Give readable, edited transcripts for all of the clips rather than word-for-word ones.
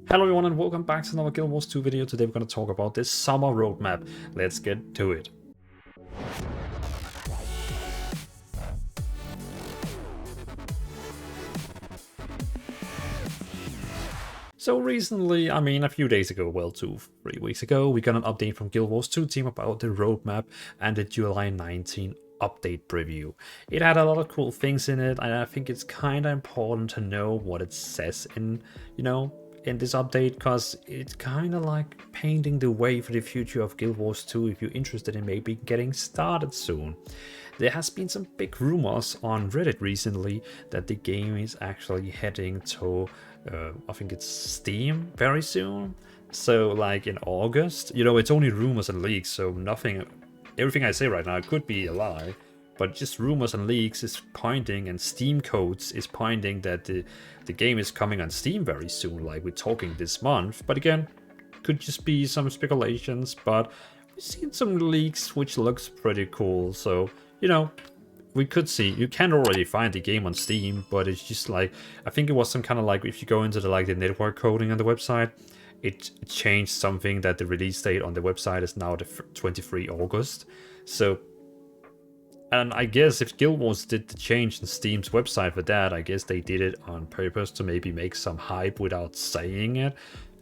Hello everyone and welcome back to another Guild Wars 2 video. Today we're going to talk about this summer roadmap. Let's get to it. So recently, a few days ago, well 2-3 weeks ago, we got an update from Guild Wars 2 team about the roadmap and the July 19 update preview. It had a lot of cool things in it, and I think it's kind of important to know what it says in this update, because it's kind of like painting the way for the future of Guild Wars 2 if you're interested in maybe getting started soon. There has been some big rumors on Reddit recently that the game is actually heading to, I think it's Steam very soon. So like in August, it's only rumors and leaks, so everything I say right now could be a lie. But just rumors and leaks is pointing, and Steam codes is pointing that the game is coming on Steam very soon, like we're talking this month. But again, could just be some speculations, but we've seen some leaks which looks pretty cool. So, we could see, you can already find the game on Steam, but it's just like, I think it was some kind of like, if you go into the network coding on the website, it changed something that the release date on the website is now the 23 August. So, and I guess if Guild Wars did the change in Steam's website for that, I guess they did it on purpose to maybe make some hype without saying it.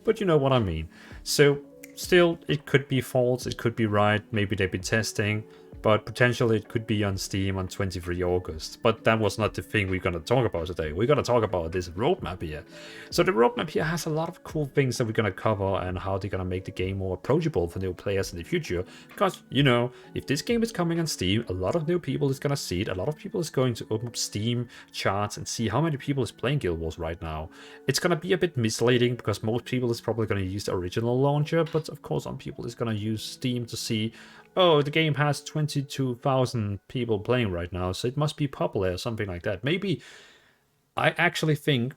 But you know what I mean. So still, it could be false, it could be right, maybe they've been testing, but potentially it could be on Steam on 23 August. But that was not the thing we're going to talk about today. We're going to talk about this roadmap here. So the roadmap here has a lot of cool things that we're going to cover, and how they're going to make the game more approachable for new players in the future. Because, if this game is coming on Steam, a lot of new people is going to see it. A lot of people is going to open up Steam charts and see how many people is playing Guild Wars right now. It's going to be a bit misleading, because most people is probably going to use the original launcher, but of course some people is going to use Steam to see, oh, the game has 22,000 people playing right now, so it must be popular or something like that. Maybe, I actually think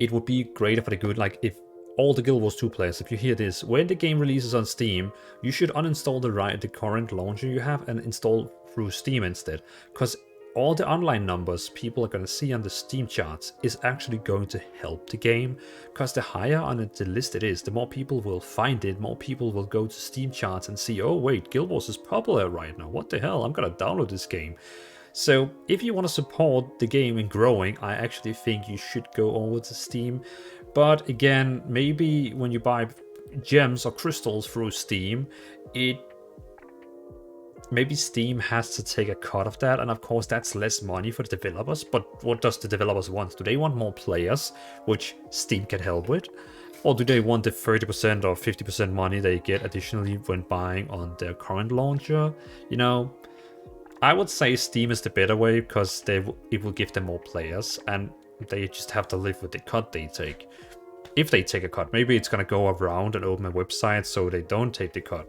it would be greater for the good, like if all the Guild Wars 2 players, if you hear this, when the game releases on Steam, you should uninstall the current launcher you have and install through Steam instead. Because all the online numbers people are going to see on the Steam charts is actually going to help the game, because the higher on the list it is, the more people will find it, more people will go to Steam charts and see, oh wait, Guild Wars is popular right now, what the hell, I'm going to download this game. So if you want to support the game in growing, I actually think you should go over to Steam. But again, maybe when you buy gems or crystals through Steam, maybe Steam has to take a cut of that, and of course that's less money for the developers. But what does the developers want? Do they want more players, which Steam can help with? Or do they want the 30% or 50% money they get additionally when buying on their current launcher? I would say Steam is the better way, because it will give them more players, and they just have to live with the cut they take. If they take a cut, maybe it's gonna go around and open a website so they don't take the cut.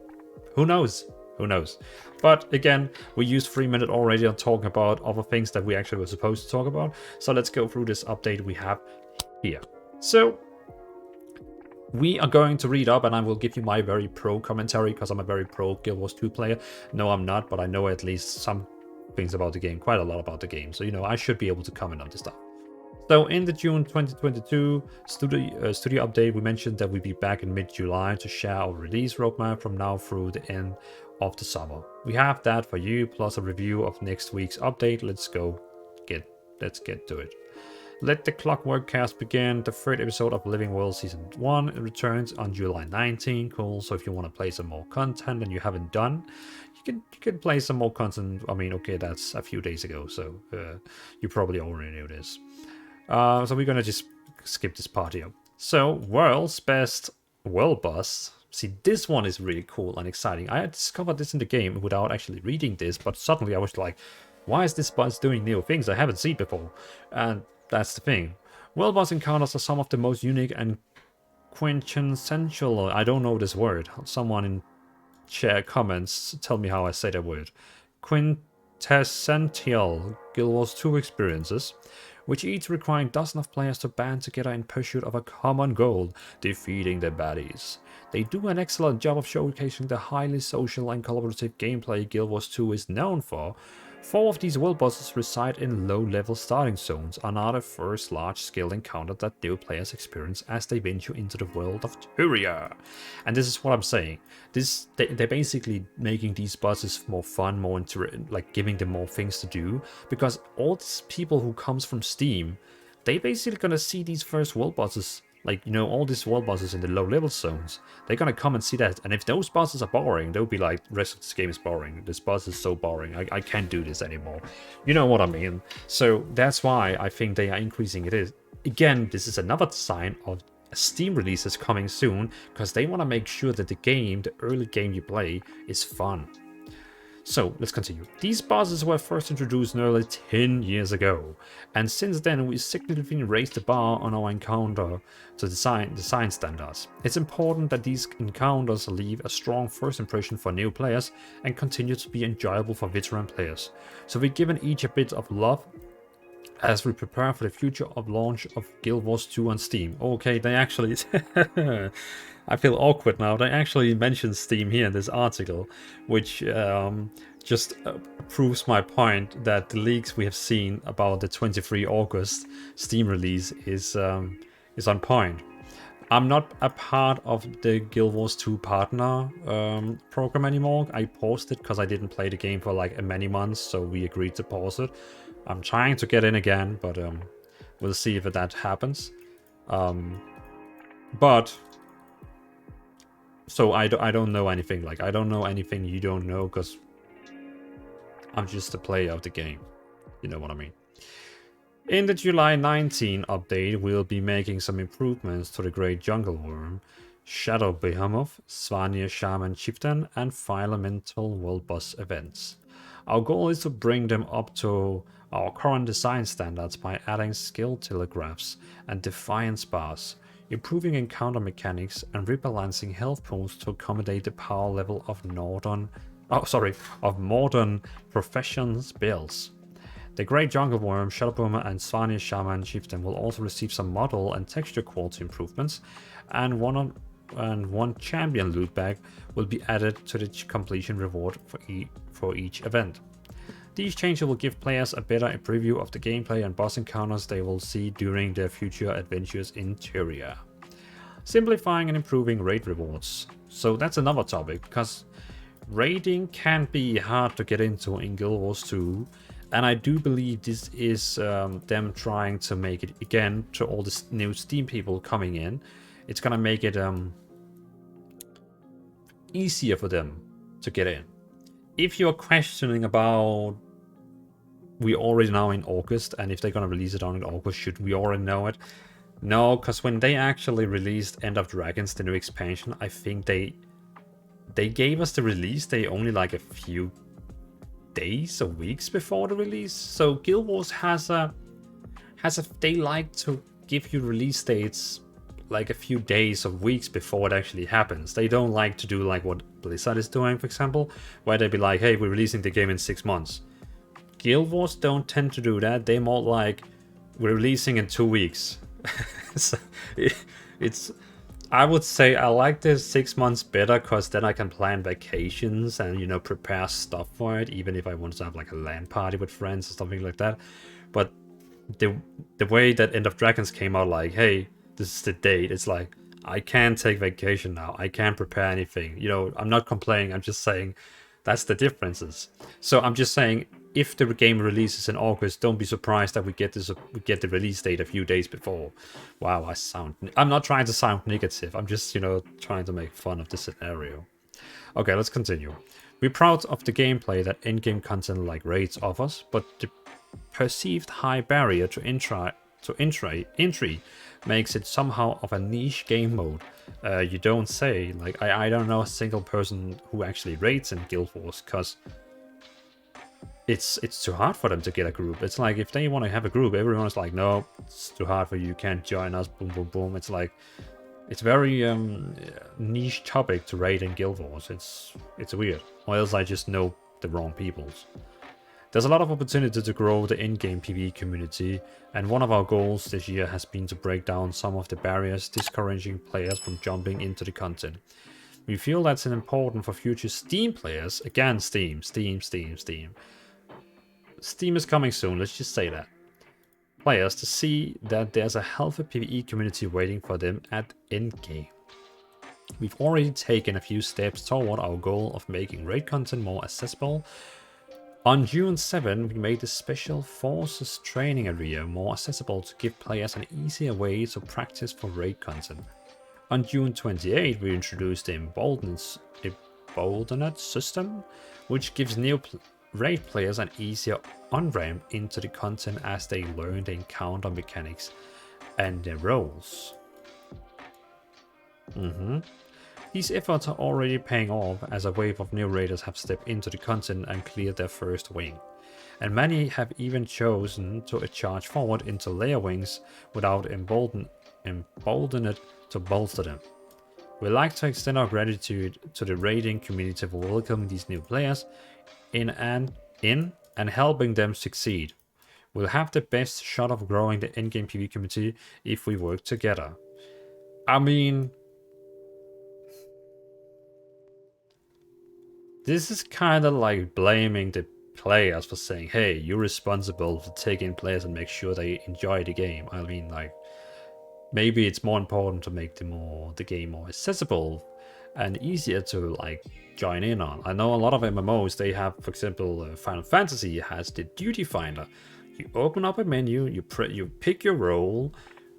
Who knows? Who knows? But again, we used 3 minutes already on talking about other things that we actually were supposed to talk about. So let's go through this update we have here. So we are going to read up, and I will give you my very pro commentary, because I'm a very pro Guild Wars 2 player. No, I'm not, but I know at least some things about the game, quite a lot about the game. So, I should be able to comment on this stuff. So in the June 2022 studio update, we mentioned that we'd be back in mid-July to share our release roadmap from now through the end of the summer. We have that for you, plus a review of next week's update. Let's get to it. Let the Clockwork Cast begin. The third episode of Living World Season 1 returns on July 19. Cool. So if you want to play some more content and you haven't done, you can play some more content. Okay, that's a few days ago, so you probably already knew this. So we're gonna just skip this part here. So, World's Best World Boss. See, this one is really cool and exciting. I had discovered this in the game without actually reading this, but suddenly I was like, why is this boss doing new things I haven't seen before? And that's the thing. World Boss encounters are some of the most unique and quintessential, I don't know this word. Someone in chat comments tell me how I say that word. Quintessential Guild Wars 2 experiences, which each requiring dozens of players to band together in pursuit of a common goal, defeating the baddies. They do an excellent job of showcasing the highly social and collaborative gameplay Guild Wars 2 is known for, 4 of these world bosses reside in low-level starting zones and are the first large-scale encounter that new players experience as they venture into the world of Tyria. And this is what I'm saying. They're basically making these bosses more fun, more like giving them more things to do, because all these people who comes from Steam, they basically gonna see these first world bosses, like, you know, all these world bosses in the low level zones. They're gonna come and see that, and if those bosses are boring, they'll be like, the rest of this game is boring, this boss is so boring, I can't do this anymore. You know what I mean? So that's why I think they are increasing it. Again, this is another sign of Steam releases coming soon, because they want to make sure that the game, the early game you play, is fun. So, let's continue. These bosses were first introduced nearly 10 years ago, and since then we significantly raised the bar on our encounter to design standards. It's important that these encounters leave a strong first impression for new players and continue to be enjoyable for veteran players. So we've given each a bit of love as we prepare for the future of launch of Guild Wars 2 on Steam. Okay, they actually... I feel awkward now. They actually mentioned Steam here in this article, which just proves my point that the leaks we have seen about the 23 August Steam release is on point. I'm not a part of the Guild Wars 2 partner program anymore. I paused it because I didn't play the game for like many months, so we agreed to pause it. I'm trying to get in again, but we'll see if that happens. So I don't know anything. Like, I don't know anything you don't know, because I'm just a player of the game. You know what I mean? In the July 19 update, we'll be making some improvements to the Great Jungle Worm, Shadow Behemoth, Svanir Shaman Chieftain, and Elemental World Boss events. Our goal is to bring them up to our current design standards by adding skill telegraphs and defiance bars, improving encounter mechanics, and rebalancing health pools to accommodate the power level of modern professions builds. The Great Jungle Worm, Shadow Boomer, and Svanir Shaman Chieftain will also receive some model and texture quality improvements, and one champion loot bag will be added to the completion reward for each event. These changes will give players a better preview of the gameplay and boss encounters they will see during their future adventures in Tyria. Simplifying and improving raid rewards. So that's another topic, because raiding can be hard to get into in Guild Wars 2, and I do believe this is them trying to make it, again, to all the new Steam people coming in, it's gonna make it easier for them to get in. If you're questioning about, we already know in August, and if they're gonna release it on in August, should we already know it? No, because when they actually released End of Dragons, the new expansion, I think they gave us the release day only like a few days or weeks before the release. So Guild Wars they like to give you release dates like a few days or weeks before it actually happens. They don't like to do like what Blizzard is doing, for example, where they'd be like, hey, we're releasing the game in 6 months. Guild Wars don't tend to do that. They're more like, we're releasing in 2 weeks. So it's, I would say I like the 6 months better, because then I can plan vacations and, you know, prepare stuff for it, even if I want to have like a LAN party with friends or something like that. But the way that End of Dragons came out, like, hey, this is the date, it's like, I can't take vacation now, I can't prepare anything. You know, I'm not complaining, I'm just saying that's the differences. So I'm just saying, if the game releases in August, don't be surprised that we get the release date a few days before. Wow, I'm not trying to sound negative, I'm just, you know, trying to make fun of the scenario. Okay, let's continue. We're proud of the gameplay that in-game content like raids offers, but the perceived high barrier to entry makes it somehow of a niche game mode. You don't say. Like, I don't know a single person who actually raids in Guild Wars, because it's too hard for them to get a group. It's like, if they want to have a group, everyone's like, no, it's too hard for you, you can't join us, boom, boom, boom. It's like, it's very niche topic to raid in Guild Wars. It's weird. Or else I just know the wrong peoples. There's a lot of opportunity to grow the in-game PvE community, and one of our goals this year has been to break down some of the barriers discouraging players from jumping into the content. We feel that's important for future Steam players. Again, Steam. Steam is coming soon, let's just say that. Players to see that there's a healthy PvE community waiting for them at endgame. We've already taken a few steps toward our goal of making raid content more accessible. On June 7, we made the Special Forces training area more accessible to give players an easier way to practice for raid content. On June 28, we introduced the Emboldened system, which gives new raid players an easier on-ramp into the content as they learn the encounter mechanics and their roles. These efforts are already paying off as a wave of new raiders have stepped into the content and cleared their first wing. And many have even chosen to charge forward into layer wings without emboldened to bolster them. We'd like to extend our gratitude to the raiding community for welcoming these new players in and helping them succeed. We'll have the best shot of growing the in-game PvE community if we work together. I mean, this is kind of like blaming the players for saying, hey, you're responsible for taking players and make sure they enjoy the game. I mean, like, maybe it's more important to make the game more accessible and easier to like join in on. I know a lot of MMOs, they have, for example, Final Fantasy has the duty finder. You open up a menu, you pick your role,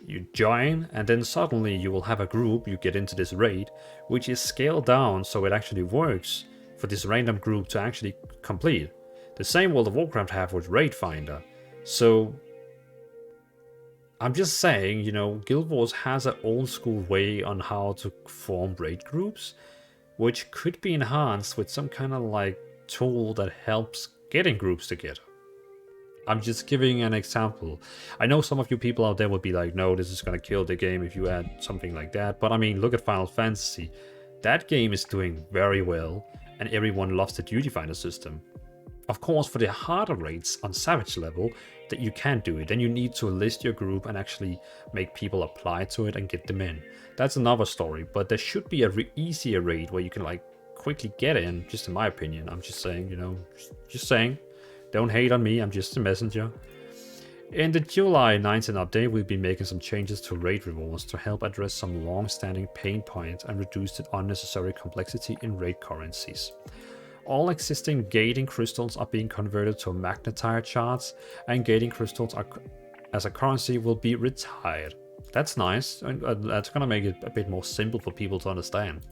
you join, and then suddenly you will have a group, you get into this raid, which is scaled down so it actually works for this random group to actually complete. The same World of Warcraft have with Raid Finder. So I'm just saying, you know, Guild Wars has an old school way on how to form raid groups, which could be enhanced with some kind of like tool that helps getting groups together. I'm just giving an example. I know some of you people out there will be like, no, this is gonna kill the game if you add something like that. But I mean, look at Final Fantasy. That game is doing very well, and everyone loves the duty finder system. Of course, for the harder raids on Savage level, that you can't do it. Then you need to list your group and actually make people apply to it and get them in. That's another story, but there should be a easier raid where you can like quickly get in, just in my opinion. I'm just saying, you know, just saying. Don't hate on me, I'm just a messenger. In the July 19 update, we'll be making some changes to raid rewards to help address some long-standing pain points and reduce the unnecessary complexity in raid currencies. All existing gating crystals are being converted to magnetite shards, and gating crystals as a currency will be retired. That's nice, and that's gonna make it a bit more simple for people to understand.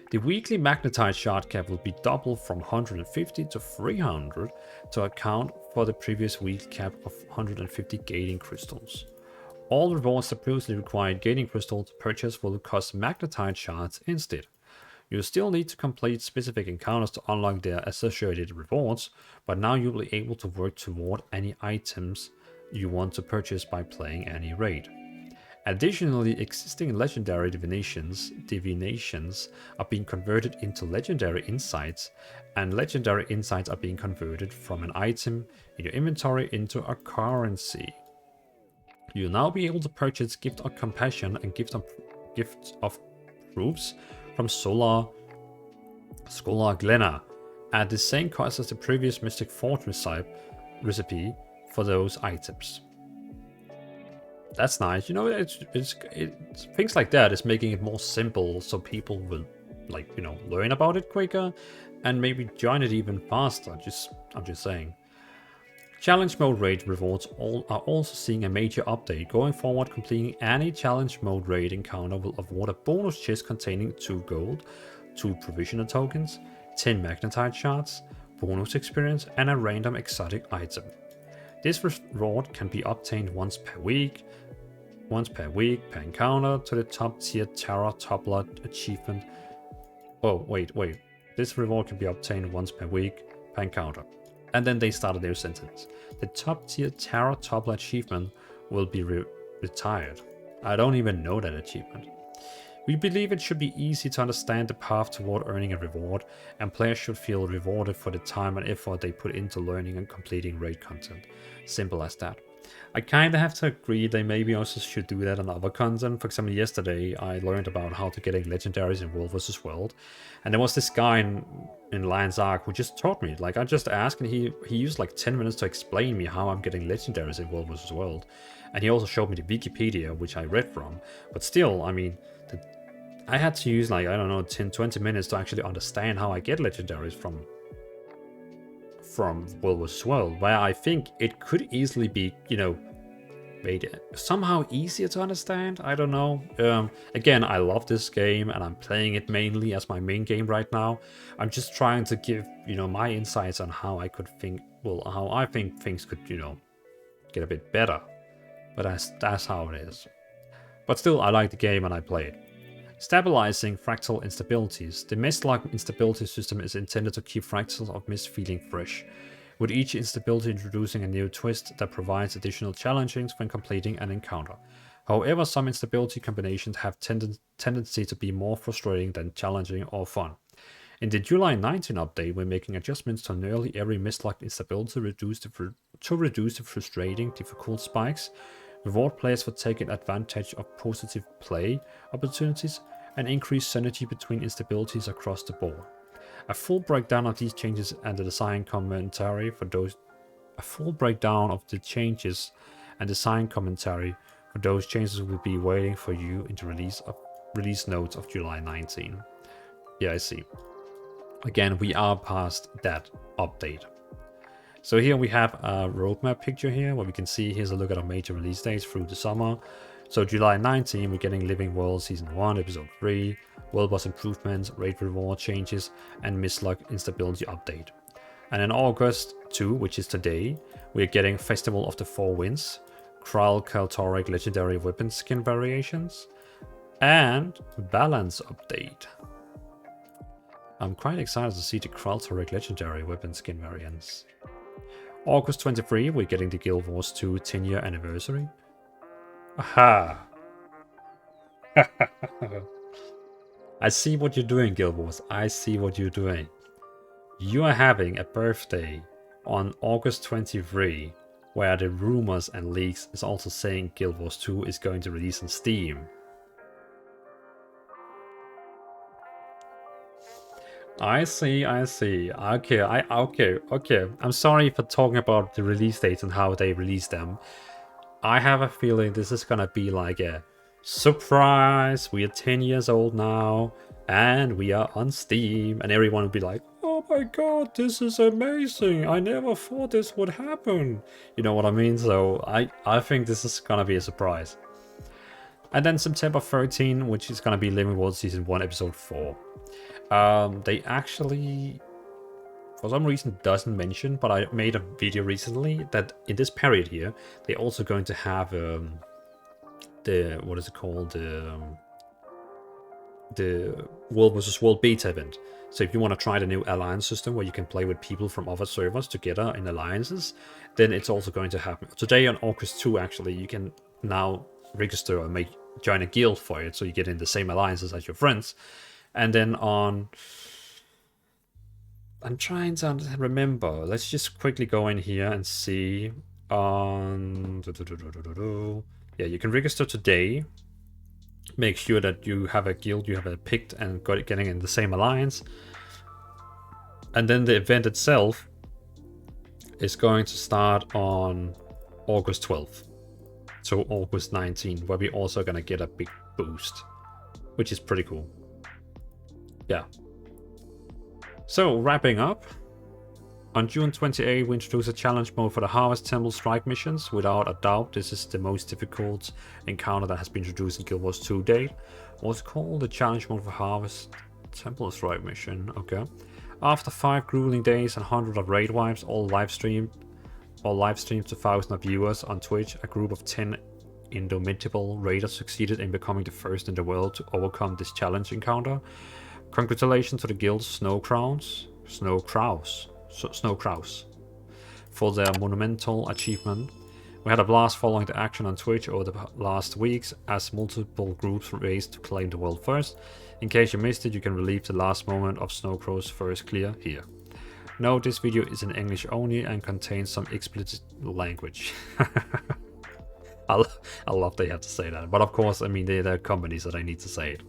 The weekly magnetite shard cap will be doubled from 150 to 300 to account for the previous weekly cap of 150 gating crystals. All rewards that previously required gating crystals to purchase will cost magnetite shards instead. You still need to complete specific encounters to unlock their associated rewards, but now you'll be able to work toward any items you want to purchase by playing any raid. Additionally, existing legendary divinations are being converted into legendary insights, and legendary insights are being converted from an item in your inventory into a currency. You'll now be able to purchase Gift of Compassion and Gift of Proofs from Solar Glenna at the same cost as the previous Mystic Fortress recipe for those items. That's nice. You know, it's things like that is making it more simple so people will, like, you know, learn about it quicker and maybe join it even faster. I'm just saying. Challenge mode raid rewards are also seeing a major update. Going forward, completing any challenge mode raid encounter will award a bonus chest containing 2 gold, 2 provisional tokens, 10 magnetite shards, bonus experience, and a random exotic item. This reward can be obtained once per week per encounter to the top tier Terra Toplet achievement. Oh, wait. This reward can be obtained once per week per encounter. And then they start a new sentence. The top tier Terra Toplet achievement will be retired. I don't even know that achievement. We believe it should be easy to understand the path toward earning a reward, and players should feel rewarded for the time and effort they put into learning and completing raid content. Simple as that. I kind of have to agree they maybe also should do that on other content. For example, yesterday I learned about how to get legendaries in World vs. World. And there was this guy in Lion's Ark who just taught me. Like, I just asked and he used like 10 minutes to explain me how I'm getting legendaries in World vs. World. And he also showed me the Wikipedia, which I read from. But still, I mean, I had to use like, I don't know, 10-20 minutes to actually understand how I get legendaries from World vs. World, where I think it could easily be, you know, made somehow easier to understand. I don't know. Again, I love this game and I'm playing it mainly as my main game right now. I'm just trying to give, you know, my insights on how I could think, well, how I think things could, you know, get a bit better. But that's how it is. But still, I like the game and I play it. Stabilizing fractal instabilities. The mist-like instability system is intended to keep fractals of mist feeling fresh, with each instability introducing a new twist that provides additional challenges when completing an encounter. However, some instability combinations have tendency to be more frustrating than challenging or fun. In the July 19 update, we're making adjustments to nearly every mist-like instability to reduce the frustrating, difficult spikes, reward players for taking advantage of positive play opportunities, and increase synergy between instabilities across the board. A full breakdown of these changes and the design commentary for those changes will be waiting for you in the release notes of July 19. Yeah, I see. Again, we are past that update. So here we have a roadmap picture here where we can see, here's a look at our major release dates through the summer. So July 19, we're getting Living World Season 1, Episode 3, World Boss improvements, raid reward changes, and Mistlock instability update. And in August 2, which is today, we're getting Festival of the Four Winds, Kral Kaltoric legendary weapon skin variations, and Balance update. I'm quite excited to see the Kraltoric legendary weapon skin variants. August 23, we're getting the Guild Wars 2 10-year anniversary. Aha! I see what you're doing, Guild Wars. I see what you're doing. You are having a birthday on August 23, where the rumors and leaks is also saying Guild Wars 2 is going to release on Steam. I see. Okay. I'm sorry for talking about the release dates and how they release them. I have a feeling this is gonna be like a surprise. We are 10 years old now, and we are on Steam, and everyone will be like, "Oh my god, this is amazing! I never thought this would happen." You know what I mean? So I think this is gonna be a surprise. And then September 13, which is gonna be Living World Season 1, Episode 4. They actually, for some reason, doesn't mention, but I made a video recently that in this period here, they're also going to have the, what is it called, the World vs. World beta event. So if you want to try the new alliance system where you can play with people from other servers together in alliances, then it's also going to happen. Today on August 2, actually, you can now register or join a guild for it, so you get in the same alliances as your friends. And then on, I'm trying to remember. Let's just quickly go in here and see. On, yeah, you can register today. Make sure that you have a guild you have picked and getting in the same alliance. And then the event itself is going to start on August 12th. So August 19, where we're also going to get a big boost, which is pretty cool. Yeah. So, wrapping up. On June 28, we introduced a challenge mode for the Harvest Temple Strike missions. Without a doubt, this is the most difficult encounter that has been introduced in Guild Wars 2 date. What's called the challenge mode for Harvest Temple Strike mission. Okay. After 5 grueling days and hundreds of raid wipes, all live streamed to thousands of viewers on Twitch, a group of 10 indomitable raiders succeeded in becoming the first in the world to overcome this challenge encounter. Congratulations to the guild's Snow Crows for their monumental achievement. We had a blast following the action on Twitch over the last weeks as multiple groups raced to claim the world first. In case you missed it, you can relive the last moment of Snowcrow's first clear here. Note this video is in English only and contains some explicit language. I love they have to say that. But of course, I mean, they're companies that I need to say it.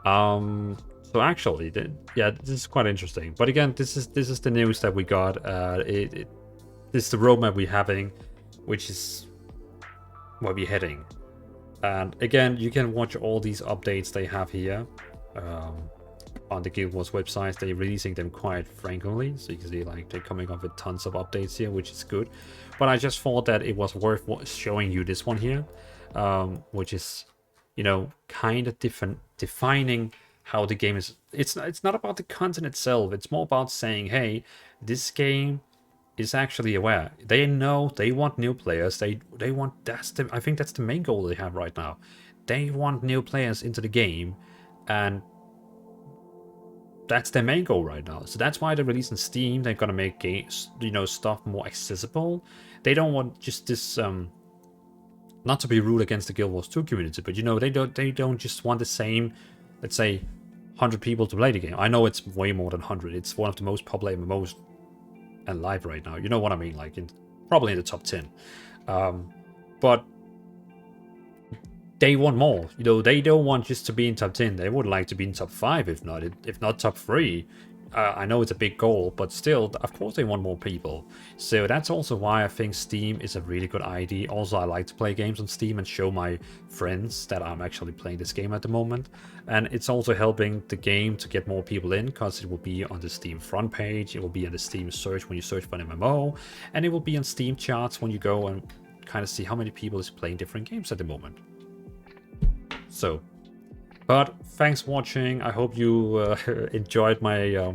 So actually, yeah, this is quite interesting. But again, this is the news that we got. This is the roadmap we're having, which is where we're heading. And again, you can watch all these updates they have here on the Guild Wars website. They're releasing them quite frequently, so you can see like they're coming up with tons of updates here, which is good. But I just thought that it was worth showing you this one here, which is, you know, kind of different, defining how the game is. It's not about the content itself. It's more about saying, hey, this game is actually aware. They know they want new players. They want, I think that's the main goal they have right now. They want new players into the game, and that's their main goal right now. So that's why they're releasing Steam. They're gonna make games, you know, stuff more accessible. They don't want just this not to be rude against the Guild Wars 2 community, but you know, they don't just want the same, let's say, 100 people to play the game. I know it's way more than 100. It's one of the most popular MMOs alive right now. You know what I mean? Like, probably in the top 10. But they want more. You know, they don't want just to be in top 10. They would like to be in top 5, if not top 3. I know it's a big goal, but still, of course they want more people. So that's also why I think Steam is a really good idea. Also, I like to play games on Steam and show my friends that I'm actually playing this game at the moment. And it's also helping the game to get more people in, because it will be on the Steam front page, it will be on the Steam search when you search for an MMO, and it will be on Steam charts when you go and kind of see how many people is playing different games at the moment. So, but thanks for watching. I hope you enjoyed my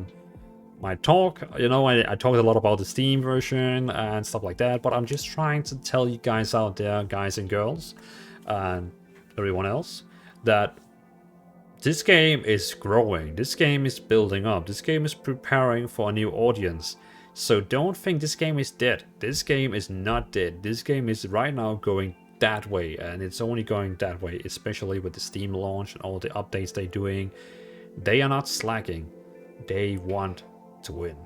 my talk. You know, I talked a lot about the Steam version and stuff like that, but I'm just trying to tell you guys out there, guys and girls, and everyone else, that this game is growing. This game is building up. This game is preparing for a new audience. So don't think this game is dead. This game is not dead. This game is right now going that way, and it's only going that way, especially with the Steam launch and all the updates they're doing. They are not slacking. They want to win,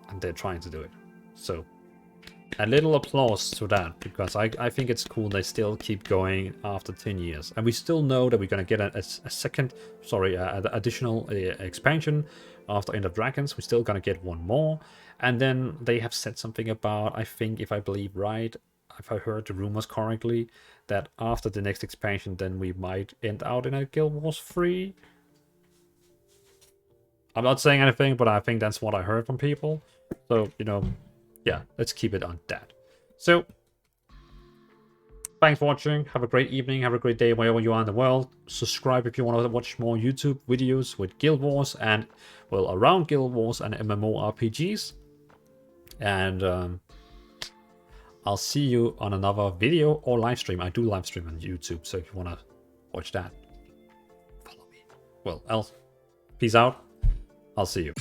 and they're trying to do it. So a little applause to that, because I think it's cool they still keep going after 10 years, and we still know that we're gonna get a second, sorry, additional expansion after End of Dragons. We're still gonna get one more, and then they have said something about, I think, if I believe right, if I heard the rumors correctly, that after the next expansion, then we might end out in a Guild Wars 3. I'm not saying anything, but I think that's what I heard from people. So, you know, yeah, let's keep it on that. So, thanks for watching. Have a great evening. Have a great day wherever you are in the world. Subscribe if you want to watch more YouTube videos with Guild Wars and, well, around Guild Wars and MMORPGs. And I'll see you on another video or live stream. I do live stream on YouTube, so if you want to watch that, follow me. Well, else, peace out. I'll see you.